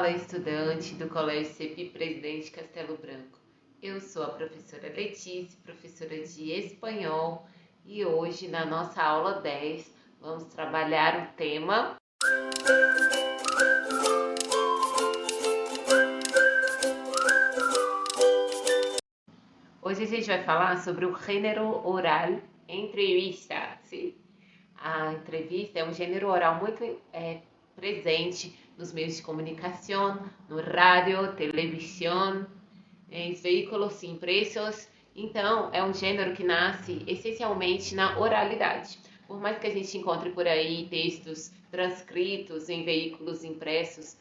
Fala, estudante do Colégio CEPI Presidente Castelo Branco. Eu sou a professora Letícia, professora de espanhol, e hoje na nossa aula 10 vamos trabalhar o tema Hoje a gente vai falar sobre o gênero oral entrevista. Sim? A entrevista é um gênero oral muito presente nos meios de comunicação, no rádio, televisão, em veículos impressos. Então, é um gênero que nasce essencialmente na oralidade. Por mais que a gente encontre por aí textos transcritos em veículos impressos,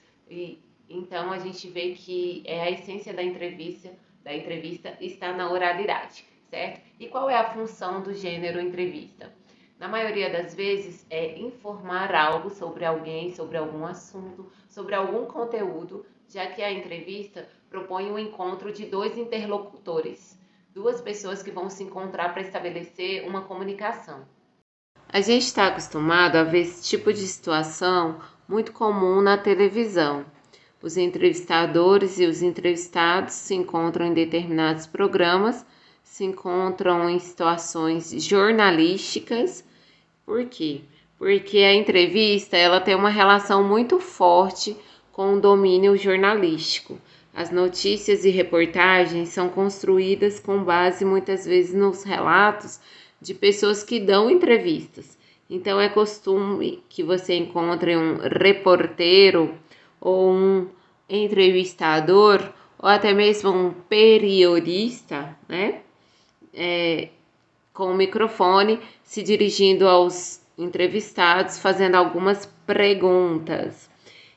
então a gente vê que a essência da entrevista está na oralidade, certo? E qual é a função do gênero entrevista? Na maioria das vezes é informar algo sobre alguém, sobre algum assunto, sobre algum conteúdo, já que a entrevista propõe um encontro de dois interlocutores, duas pessoas que vão se encontrar para estabelecer uma comunicação. A gente está acostumado a ver esse tipo de situação muito comum na televisão. Os entrevistadores e os entrevistados se encontram em determinados programas, se encontram em situações jornalísticas. Por quê? Porque a entrevista ela tem uma relação muito forte com o domínio jornalístico. As notícias e reportagens são construídas com base muitas vezes nos relatos de pessoas que dão entrevistas. Então é costume que você encontre um reporteiro ou um entrevistador ou até mesmo um periodista, né? Com o microfone, se dirigindo aos entrevistados, fazendo algumas perguntas.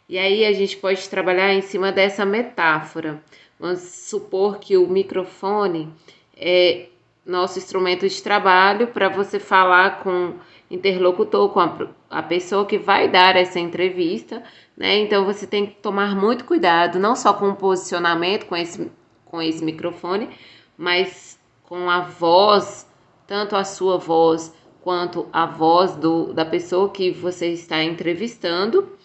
E aí a gente pode trabalhar em cima dessa metáfora. Vamos supor que o microfone é nosso instrumento de trabalho para você falar com o interlocutor, com a pessoa que vai dar essa entrevista, né? Então você tem que tomar muito cuidado, não só com o posicionamento com esse microfone, mas com a voz, tanto a sua voz quanto a voz da pessoa que você está entrevistando.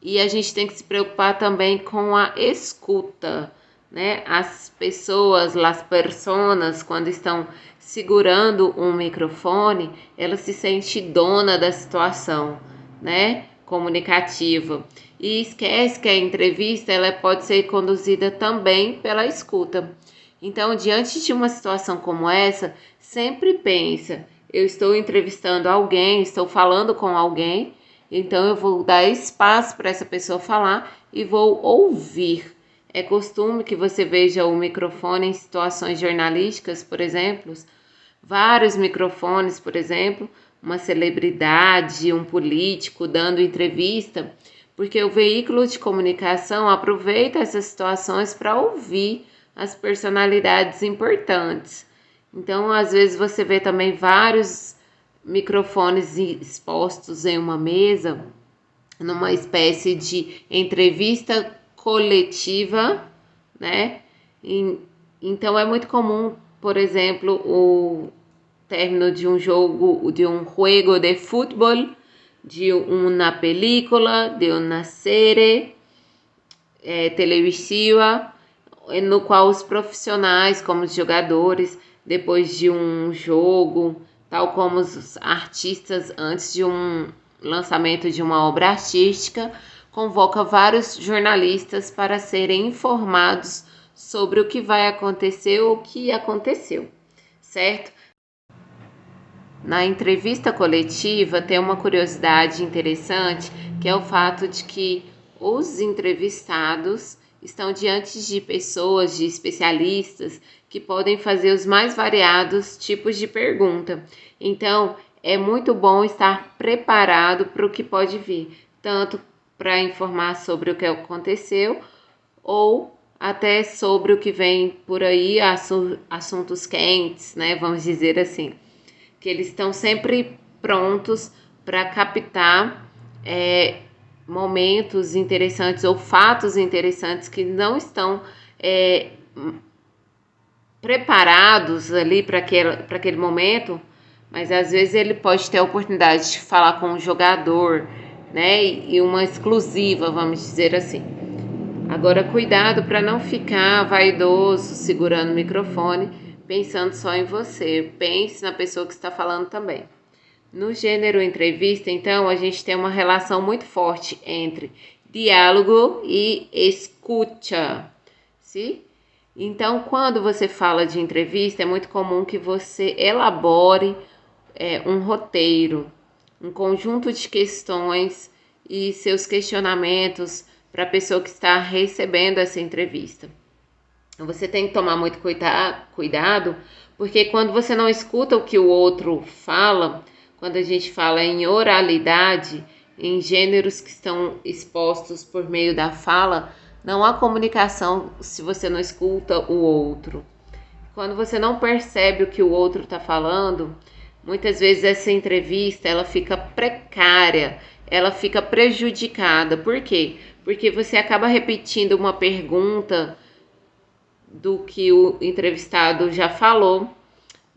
E a gente tem que se preocupar também com a escuta, né? As pessoas, as personas, quando estão segurando um microfone, ela se sente dona da situação, né? Comunicativa. E esquece que a entrevista ela pode ser conduzida também pela escuta. Então, diante de uma situação como essa, sempre pensa, eu estou entrevistando alguém, estou falando com alguém, então eu vou dar espaço para essa pessoa falar e vou ouvir. É costume que você veja o microfone em situações jornalísticas, por exemplo, vários microfones, por exemplo, uma celebridade, um político dando entrevista, porque o veículo de comunicação aproveita essas situações para ouvir as personalidades importantes. Então, às vezes você vê também vários microfones expostos em uma mesa, numa espécie de entrevista coletiva, né? Então é muito comum, por exemplo, o término de um jogo, de um juego de futebol, de uma película, de uma série televisiva, no qual os profissionais, como os jogadores, depois de um jogo, tal como os artistas antes de um lançamento de uma obra artística, convoca vários jornalistas para serem informados sobre o que vai acontecer ou o que aconteceu, certo? Na entrevista coletiva tem uma curiosidade interessante, que é o fato de que os entrevistados estão diante de pessoas, de especialistas, que podem fazer os mais variados tipos de pergunta. Então, é muito bom estar preparado para o que pode vir, tanto para informar sobre o que aconteceu, ou até sobre o que vem por aí, assuntos quentes, né? Vamos dizer assim, que eles estão sempre prontos para captar momentos interessantes ou fatos interessantes que não estão preparados ali para aquele momento, mas às vezes ele pode ter a oportunidade de falar com um jogador, né? E uma exclusiva, vamos dizer assim. Agora, cuidado para não ficar vaidoso, segurando o microfone, pensando só em você. Pense na pessoa que está falando também. No gênero entrevista, então, a gente tem uma relação muito forte entre diálogo e escuta, sim? Então, quando você fala de entrevista, é muito comum que você elabore um roteiro, um conjunto de questões e seus questionamentos para a pessoa que está recebendo essa entrevista. Você tem que tomar muito cuidado, porque quando você não escuta o que o outro fala, quando a gente fala em oralidade, em gêneros que estão expostos por meio da fala, não há comunicação se você não escuta o outro. Quando você não percebe o que o outro está falando, muitas vezes essa entrevista ela fica precária, ela fica prejudicada. Por quê? Porque você acaba repetindo uma pergunta do que o entrevistado já falou.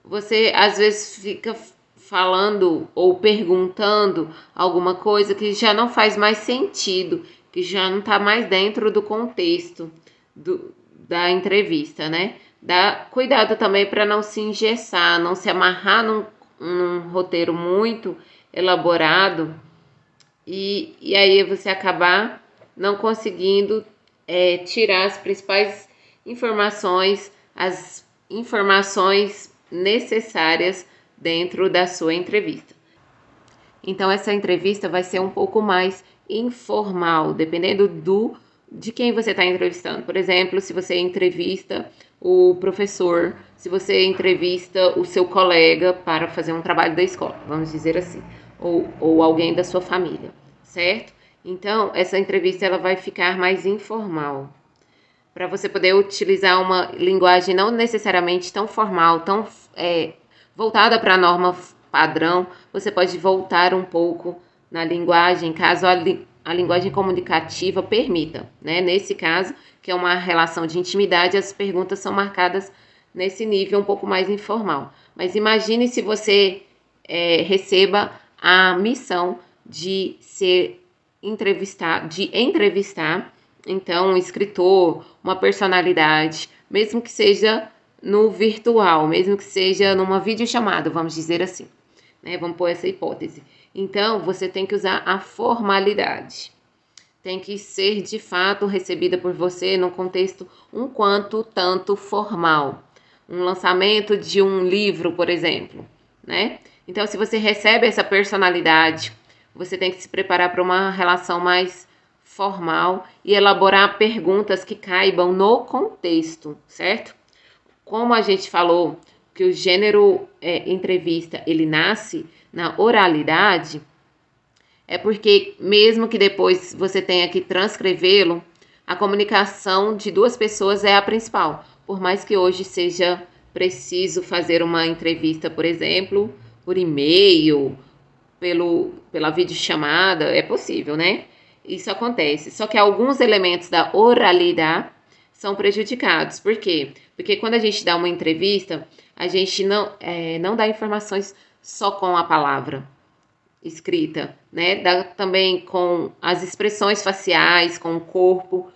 Você às vezes fica falando ou perguntando alguma coisa que já não faz mais sentido, que já não está mais dentro do contexto da entrevista, né? Dá cuidado também para não se engessar, não se amarrar num roteiro muito elaborado e aí você acabar não conseguindo tirar as principais informações, as informações necessárias dentro da sua entrevista. Então essa entrevista vai ser um pouco mais informal, dependendo de quem você está entrevistando. Por exemplo, se você entrevista o professor, se você entrevista o seu colega para fazer um trabalho da escola, vamos dizer assim, ou alguém da sua família, certo? Então essa entrevista ela vai ficar mais informal, para você poder utilizar uma linguagem não necessariamente tão formal, tão voltada para a norma padrão. Você pode voltar um pouco na linguagem, caso a linguagem comunicativa permita, né? Nesse caso, que é uma relação de intimidade, as perguntas são marcadas nesse nível um pouco mais informal. Mas imagine se você receba a missão de entrevistar então um escritor, uma personalidade, mesmo que seja no virtual, mesmo que seja numa videochamada, vamos dizer assim, né? Vamos pôr essa hipótese. Então, você tem que usar a formalidade. Tem que ser, de fato, recebida por você num contexto um quanto tanto formal. Um lançamento de um livro, por exemplo, né? Então, se você recebe essa personalidade, você tem que se preparar para uma relação mais formal e elaborar perguntas que caibam no contexto, certo? Como a gente falou que o gênero entrevista ele nasce na oralidade, é porque mesmo que depois você tenha que transcrevê-lo, a comunicação de duas pessoas é a principal. Por mais que hoje seja preciso fazer uma entrevista, por exemplo, por e-mail, pela videochamada, é possível, né? Isso acontece. Só que alguns elementos da oralidade são prejudicados. Por quê? Porque quando a gente dá uma entrevista, a gente não dá informações só com a palavra escrita, né? Dá também com as expressões faciais, com o corpo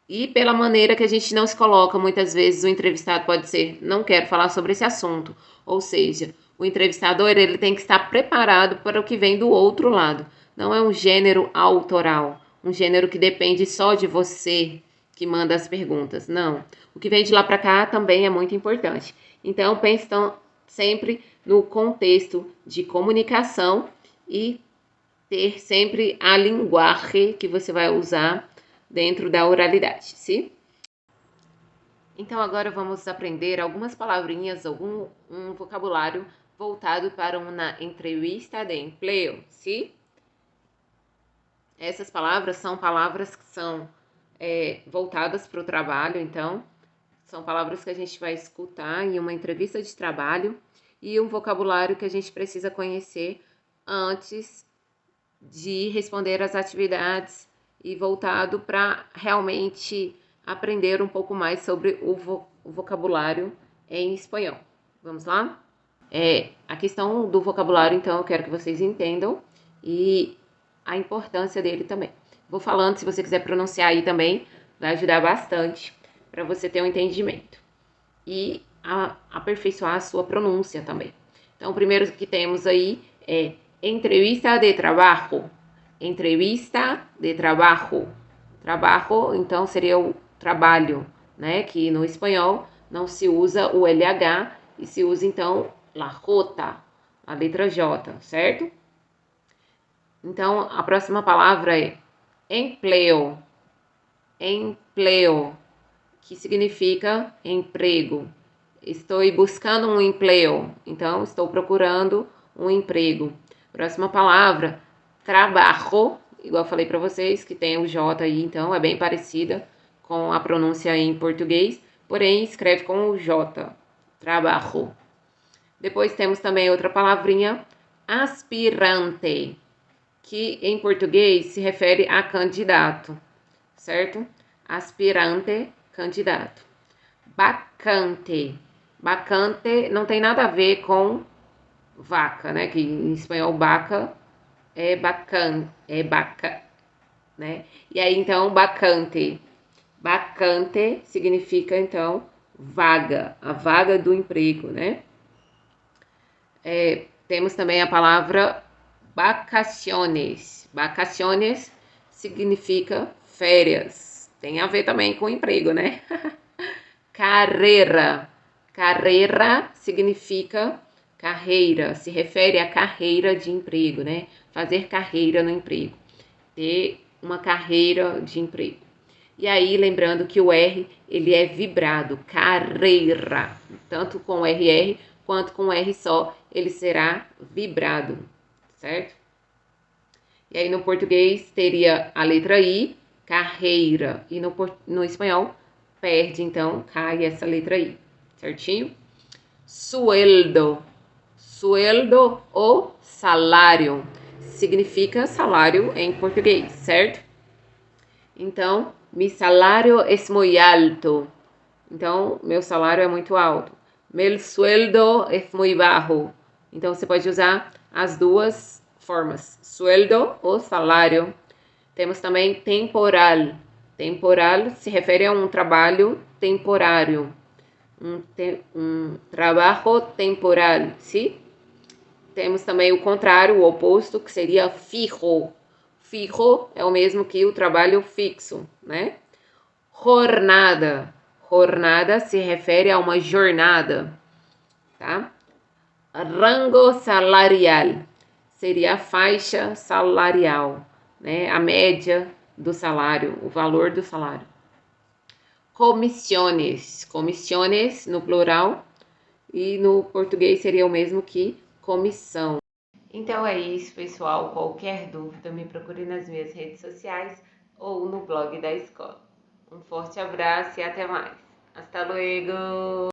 e pela maneira que a gente não se coloca. Muitas vezes o entrevistado pode ser, não quero falar sobre esse assunto, ou seja, o entrevistador ele tem que estar preparado para o que vem do outro lado. Não é um gênero autoral, um gênero que depende só de você que manda as perguntas. Não. O que vem de lá para cá também é muito importante. Então, pense sempre no contexto de comunicação e ter sempre a linguagem que você vai usar dentro da oralidade, sim? Então agora vamos aprender algumas palavrinhas, um vocabulário voltado para uma entrevista de emprego, sim? Essas palavras são palavras que são voltadas para o trabalho, então são palavras que a gente vai escutar em uma entrevista de trabalho e um vocabulário que a gente precisa conhecer antes de responder às atividades e voltado para realmente aprender um pouco mais sobre o vocabulário em espanhol. Vamos lá? A questão do vocabulário, então, eu quero que vocês entendam e a importância dele também. Vou falando, se você quiser pronunciar aí também, vai ajudar bastante para você ter um entendimento e aperfeiçoar a sua pronúncia também. Então, o primeiro que temos aí é entrevista de trabalho. Entrevista de trabalho. Trabalho, então, seria o trabalho, né? Que no espanhol não se usa o LH e se usa, então, la J, a letra J, certo? Então, a próxima palavra é empleo. Empleo, que significa emprego. Estou buscando um empleo, então estou procurando um emprego. Próxima palavra, trabalho, igual eu falei para vocês, que tem o J aí, então é bem parecida com a pronúncia em português, porém escreve com o J, trabalho. Depois temos também outra palavrinha, aspirante, que em português se refere a candidato, certo? Aspirante, candidato. Bacante. Bacante não tem nada a ver com vaca, né? Que em espanhol vaca é baca, né? E aí então bacante. Bacante significa então vaga, a vaga do emprego, né? Temos também a palavra vacaciones. Vacaciones significa férias. Tem a ver também com emprego, né? Carreira. Carreira significa carreira, se refere à carreira de emprego, né? Fazer carreira no emprego. Ter uma carreira de emprego. E aí, lembrando que o R, ele é vibrado, carreira. Tanto com RR quanto com R só, ele será vibrado, certo? E aí, no português, teria a letra I, carreira. E no espanhol, perde, então, cai essa letra I, certinho? Sueldo. Sueldo ou salário. Significa salário em português, certo? Então, mi salário es muy alto. Então, meu salário é muito alto. Meu sueldo es muy bajo. Então, você pode usar as duas formas. Sueldo ou salário. Temos também temporal. Temporal se refere a um trabalho temporário. Um trabalho temporal, sim? Temos também o contrário, o oposto, que seria fijo. Fijo é o mesmo que o trabalho fixo, né? Jornada. Jornada se refere a uma jornada, tá? Rango salarial seria a faixa salarial, né? A média do salário, o valor do salário. Comissiones. Comissiones no plural e no português seria o mesmo que comissão. Então é isso, pessoal. Qualquer dúvida, me procure nas minhas redes sociais ou no blog da escola. Um forte abraço e até mais. Hasta luego!